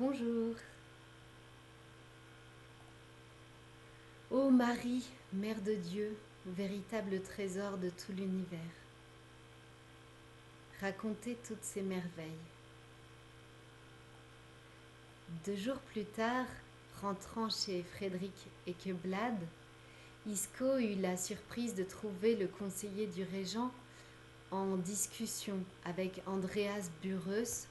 Bonjour. Ô Marie, Mère de Dieu, véritable trésor de tout l'univers, racontez toutes ces merveilles. 2 jours plus tard, rentrant chez Frédéric Ekeblad, Isco eut la surprise de trouver le conseiller du régent en discussion avec Andreas Burreus,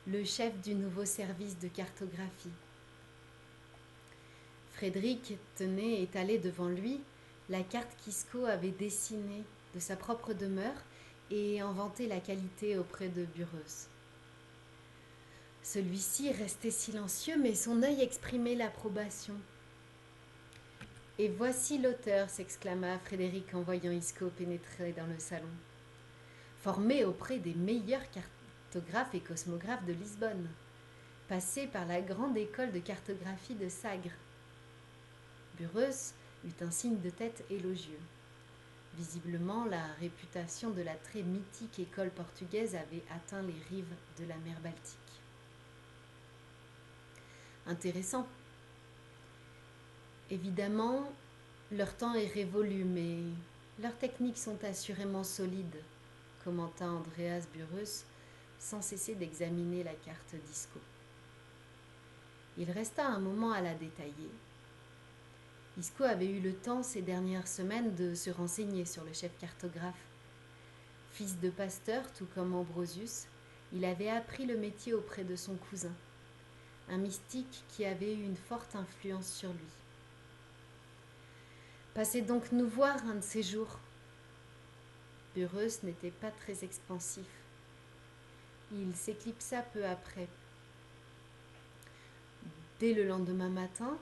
le chef du nouveau service de cartographie. Frédéric tenait étalée devant lui la carte qu'Isco avait dessinée de sa propre demeure et en vantait la qualité auprès de Burreus. Celui-ci restait silencieux, mais son œil exprimait l'approbation. « Et voici l'auteur !» s'exclama Frédéric en voyant Isco pénétrer dans le salon. Formé auprès des meilleurs cartographes et cosmographes de Lisbonne, passé par la grande école de cartographie de Sagres. Burreus eut un signe de tête élogieux. Visiblement, la réputation de la très mythique école portugaise avait atteint les rives de la mer Baltique. Intéressant. Évidemment, leur temps est révolu, mais leurs techniques sont assurément solides, commenta Andreas Burreus, sans cesser d'examiner la carte d'Isco. Il resta un moment à la détailler. Isco avait eu le temps ces dernières semaines de se renseigner sur le chef cartographe. Fils de pasteur, tout comme Ambrosius, il avait appris le métier auprès de son cousin, un mystique qui avait eu une forte influence sur lui. Passez donc nous voir un de ces jours. Burreus n'était pas très expansif. Il s'éclipsa peu après. Dès le lendemain matin,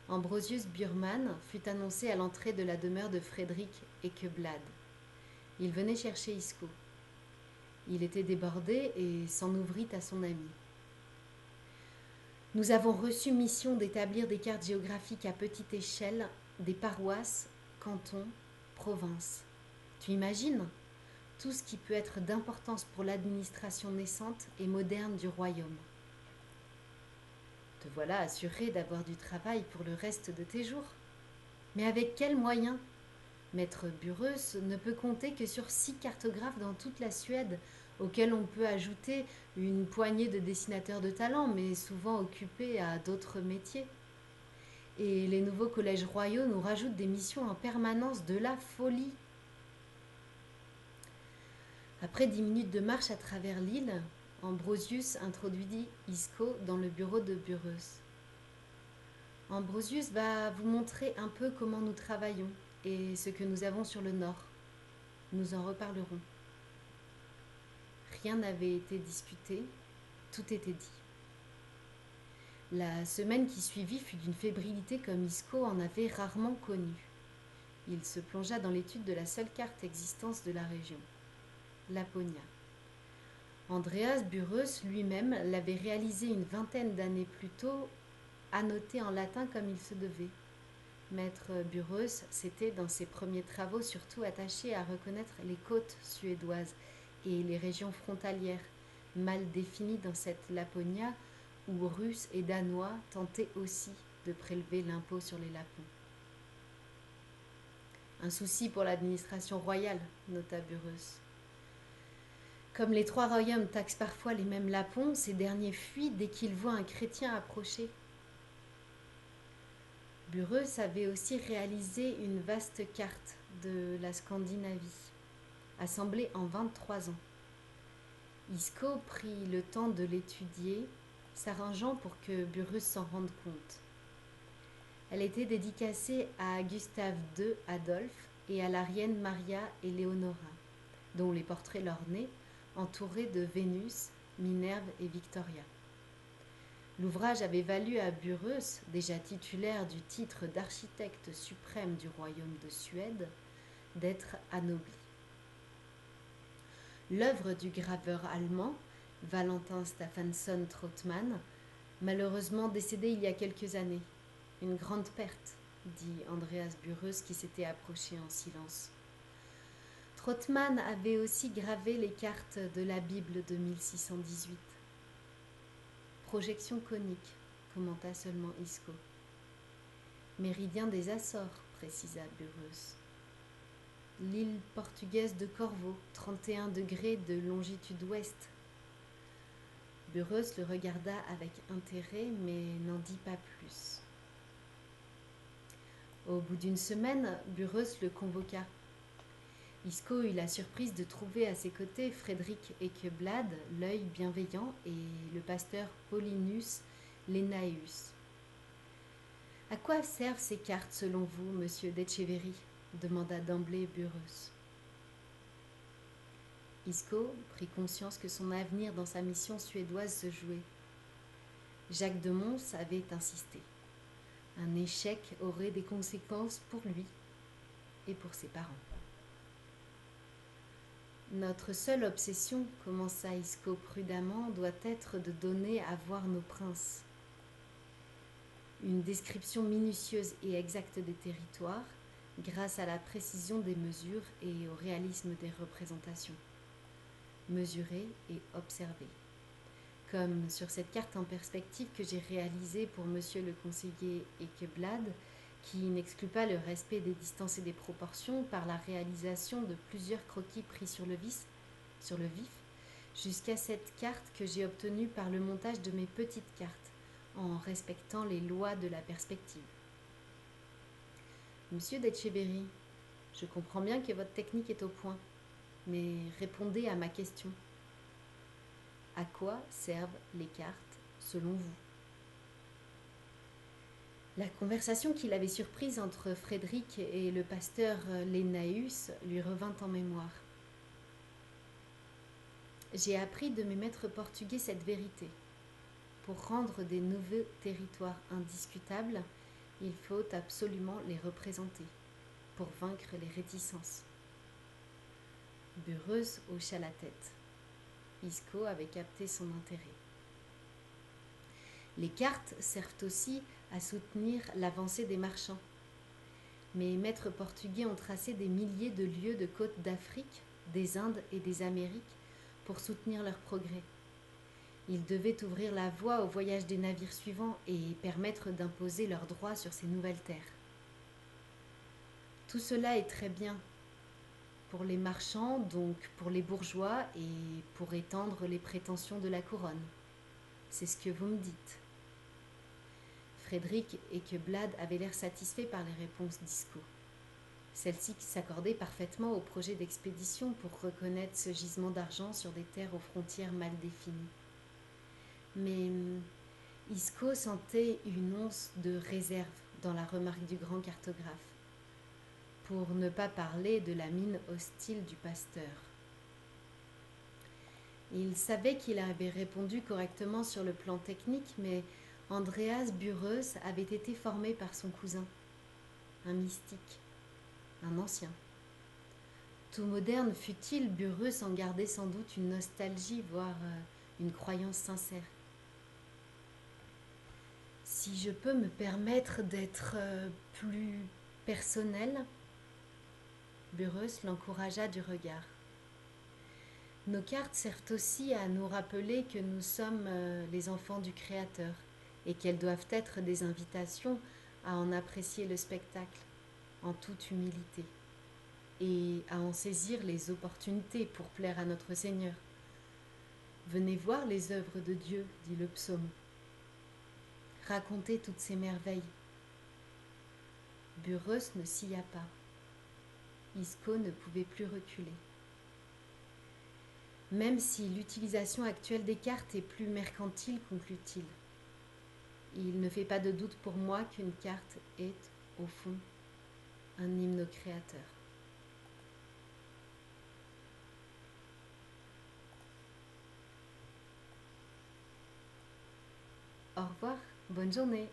Ambrosius Burman fut annoncé à l'entrée de la demeure de Frédéric Ekeblad. Il venait chercher Isco. Il était débordé et s'en ouvrit à son ami. Nous avons reçu mission d'établir des cartes géographiques à petite échelle des paroisses, cantons, provinces. Tu imagines tout ce qui peut être d'importance pour l'administration naissante et moderne du royaume. Te voilà assuré d'avoir du travail pour le reste de tes jours. Mais avec quels moyens ? Maître Burreus ne peut compter que sur 6 cartographes dans toute la Suède, auxquels on peut ajouter une poignée de dessinateurs de talent, mais souvent occupés à d'autres métiers. Et les nouveaux collèges royaux nous rajoutent des missions en permanence, de la folie. Après 10 minutes de marche à travers l'île, Ambrosius introduisit Isco dans le bureau de Burreus. Ambrosius va vous montrer un peu comment nous travaillons et ce que nous avons sur le nord. Nous en reparlerons. Rien n'avait été discuté, tout était dit. La semaine qui suivit fut d'une fébrilité comme Isco en avait rarement connue. Il se plongea dans l'étude de la seule carte existence de la région, Laponia. Andreas Burreus lui-même l'avait réalisée une vingtaine d'années plus tôt, annotée en latin comme il se devait. Maître Burreus s'était, dans ses premiers travaux, surtout attaché à reconnaître les côtes suédoises et les régions frontalières, mal définies dans cette Laponia où Russes et Danois tentaient aussi de prélever l'impôt sur les lapons. Un souci pour l'administration royale, nota Burreus. Comme les 3 royaumes taxent parfois les mêmes lapons, ces derniers fuient dès qu'ils voient un chrétien approcher. Burreus avait aussi réalisé une vaste carte de la Scandinavie, assemblée en 23 ans. Isco prit le temps de l'étudier, s'arrangeant pour que Burreus s'en rende compte. Elle était dédicacée à Gustave II Adolphe et à la reine Maria Eleonora, dont les portraits l'ornaient, entourés de Vénus, Minerve et Victoria. L'ouvrage avait valu à Burreus, déjà titulaire du titre d'architecte suprême du royaume de Suède, d'être anobli. L'œuvre du graveur allemand, Valentin Stephenson Trautmann, malheureusement décédé il y a quelques années. Une grande perte, dit Andreas Burreus qui s'était approché en silence. Trautmann avait aussi gravé les cartes de la Bible de 1618. Projection conique, commenta seulement Isco. Méridien des Açores, précisa Burreuse. L'île portugaise de Corvo, 31 degrés de longitude ouest. Burreuse le regarda avec intérêt, mais n'en dit pas plus. Au bout d'une semaine, Burreuse le convoqua. Isco eut la surprise de trouver à ses côtés Frédéric Ekeblad, l'œil bienveillant, et le pasteur Paulinus Lenaeus. « À quoi servent ces cartes selon vous, monsieur d'Etcheverry ?» demanda d'emblée Burreuse. Isco prit conscience que son avenir dans sa mission suédoise se jouait. Jacques de Mons avait insisté. Un échec aurait des conséquences pour lui et pour ses parents. Notre seule obsession, commença Isco prudemment, doit être de donner à voir nos princes. Une description minutieuse et exacte des territoires, grâce à la précision des mesures et au réalisme des représentations. Mesurer et observer. Comme sur cette carte en perspective que j'ai réalisée pour monsieur le conseiller Ekeblad, qui n'exclut pas le respect des distances et des proportions par la réalisation de plusieurs croquis pris sur le vif, jusqu'à cette carte que j'ai obtenue par le montage de mes petites cartes, en respectant les lois de la perspective. Monsieur d'Etcheverry, je comprends bien que votre technique est au point, mais répondez à ma question. À quoi servent les cartes, selon vous ? La conversation qu'il avait surprise entre Frédéric et le pasteur Lenaeus lui revint en mémoire. J'ai appris de mes maîtres portugais cette vérité. Pour rendre des nouveaux territoires indiscutables, il faut absolument les représenter, pour vaincre les réticences. Burreuse hocha la tête. Isco avait capté son intérêt. Les cartes servent aussi à soutenir l'avancée des marchands. Mes maîtres portugais ont tracé des milliers de lieues de côtes d'Afrique, des Indes et des Amériques pour soutenir leur progrès. Ils devaient ouvrir la voie au voyage des navires suivants et permettre d'imposer leurs droits sur ces nouvelles terres. Tout cela est très bien pour les marchands, donc pour les bourgeois et pour étendre les prétentions de la couronne. C'est ce que vous me dites. Frédéric Ekeblad avait l'air satisfait par les réponses d'Isco. Celle-ci s'accordait parfaitement au projet d'expédition pour reconnaître ce gisement d'argent sur des terres aux frontières mal définies. Mais Isco sentait une once de réserve dans la remarque du grand cartographe, pour ne pas parler de la mine hostile du pasteur. Il savait qu'il avait répondu correctement sur le plan technique, mais Andreas Burreuse avait été formé par son cousin, un mystique, un ancien. Tout moderne fût-il, Burreuse en gardait sans doute une nostalgie, voire une croyance sincère. Si je peux me permettre d'être plus personnel, Burreuse l'encouragea du regard. Nos cartes servent aussi à nous rappeler que nous sommes les enfants du Créateur et qu'elles doivent être des invitations à en apprécier le spectacle en toute humilité et à en saisir les opportunités pour plaire à notre Seigneur. Venez voir les œuvres de Dieu, dit le psaume. Racontez toutes ces merveilles. Burreuse ne scia pas. Isco ne pouvait plus reculer. Même si l'utilisation actuelle des cartes est plus mercantile, conclut-il, il ne fait pas de doute pour moi qu'une carte est, au fond, un hymne au Créateur. Au revoir, bonne journée.